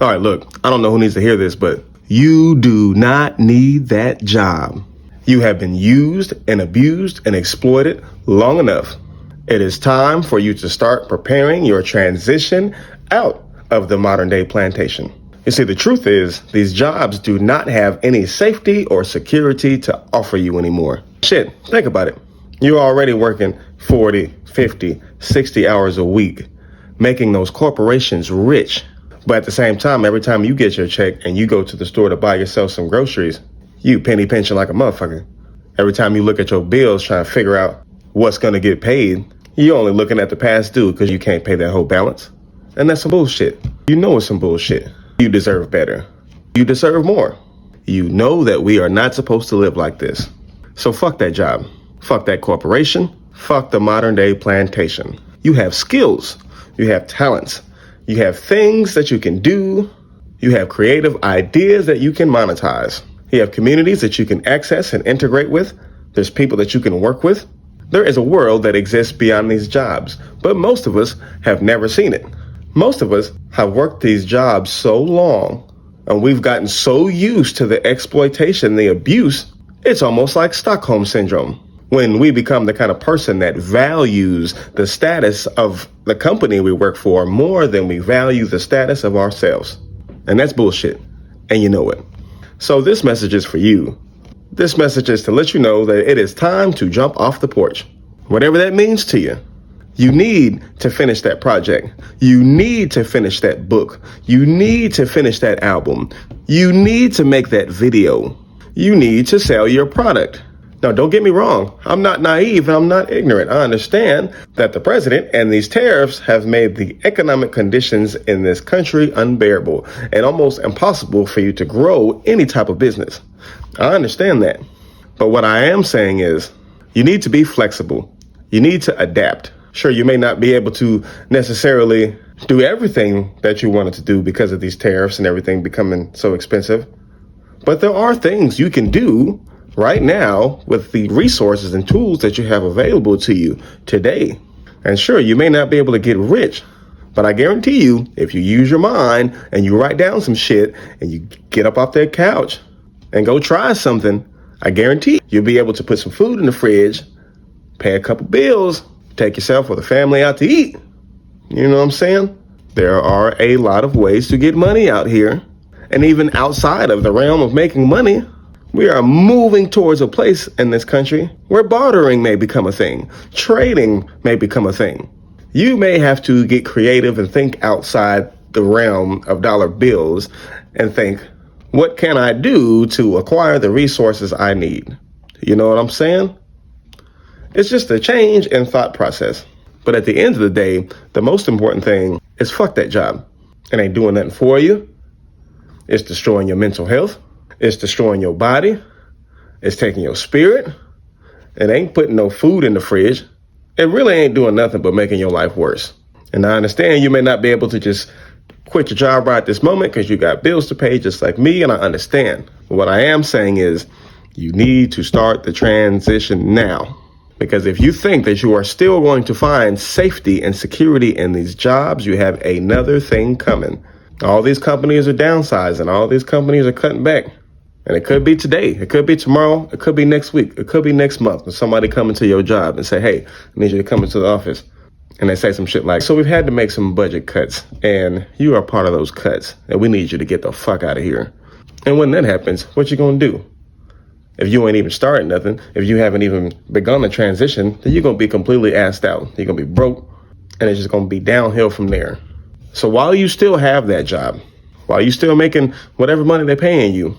All right, look, I don't know who needs to hear this, but you do not need that job. You have been used and abused and exploited long enough. It is time for you to start preparing your transition out of the modern day plantation. You see, the truth is these jobs do not have any safety or security to offer you anymore. Shit, think about it. You're already working 40, 50, 60 hours a week, making those corporations rich. But at the same time, every time you get your check and you go to the store to buy yourself some groceries, you penny pinching like a motherfucker. Every time you look at your bills trying to figure out what's going to get paid, you're only looking at the past due because you can't pay that whole balance. And that's some bullshit. You know it's some bullshit. You deserve better. You deserve more. You know that we are not supposed to live like this. So fuck that job. Fuck that corporation. Fuck the modern day plantation. You have skills. You have talents. You have things that you can do. You have creative ideas that you can monetize. You have communities that you can access and integrate with. There's people that you can work with. There is a world that exists beyond these jobs, but most of us have never seen it. Most of us have worked these jobs so long, and we've gotten so used to the exploitation, the abuse, it's almost like Stockholm Syndrome. When we become the kind of person that values the status of the company we work for more than we value the status of ourselves. And that's bullshit, and you know it. So this message is for you. This message is to let you know that it is time to jump off the porch. Whatever that means to you. You need to finish that project. You need to finish that book. You need to finish that album. You need to make that video. You need to sell your product. Now, don't get me wrong. I'm not naive and I'm not ignorant. I understand that the president and these tariffs have made the economic conditions in this country unbearable and almost impossible for you to grow any type of business. I understand that. But what I am saying is you need to be flexible. You need to adapt. Sure, you may not be able to necessarily do everything that you wanted to do because of these tariffs and everything becoming so expensive. But there are things you can do right now with the resources and tools that you have available to you today. And sure, you may not be able to get rich, but I guarantee you, if you use your mind and you write down some shit and you get up off that couch and go try something, I guarantee you'll be able to put some food in the fridge, pay a couple bills, take yourself or the family out to eat. You know what I'm saying? There are a lot of ways to get money out here. And even outside of the realm of making money, we are moving towards a place in this country where bartering may become a thing. Trading may become a thing. You may have to get creative and think outside the realm of dollar bills and think, what can I do to acquire the resources I need? You know what I'm saying? It's just a change in thought process. But at the end of the day, the most important thing is fuck that job. It ain't doing nothing for you. It's destroying your mental health. It's destroying your body. It's taking your spirit. It ain't putting no food in the fridge. It really ain't doing nothing but making your life worse. And I understand you may not be able to just quit your job right this moment because you got bills to pay just like me, and I understand. But what I am saying is you need to start the transition now. Because if you think that you are still going to find safety and security in these jobs, you have another thing coming. All these companies are downsizing. All these companies are cutting back. And it could be today. It could be tomorrow. It could be next week. It could be next month. When somebody come into your job and say, hey, I need you to come into the office. And they say some shit like, so we've had to make some budget cuts. And you are part of those cuts. And we need you to get the fuck out of here. And when that happens, what you gonna do? If you ain't even started nothing, if you haven't even begun the transition, then you're going to be completely assed out. You're going to be broke, and it's just going to be downhill from there. So while you still have that job, while you're still making whatever money they're paying you,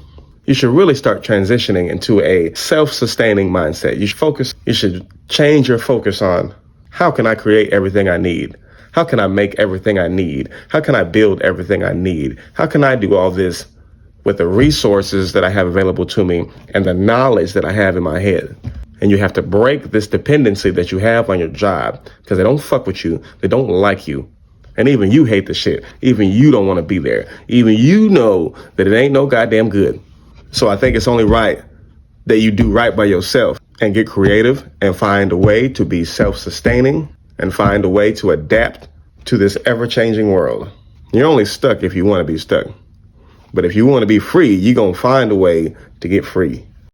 you should really start transitioning into a self-sustaining mindset. You should change your focus on how can I create everything I need? How can I make everything I need? How can I build everything I need? How can I do all this with the resources that I have available to me and the knowledge that I have in my head? And you have to break this dependency that you have on your job because they don't fuck with you. They don't like you. And even you hate the shit. Even you don't want to be there. Even you know that it ain't no goddamn good. So I think it's only right that you do right by yourself and get creative and find a way to be self-sustaining and find a way to adapt to this ever-changing world. You're only stuck if you want to be stuck. But if you want to be free, you're going to find a way to get free.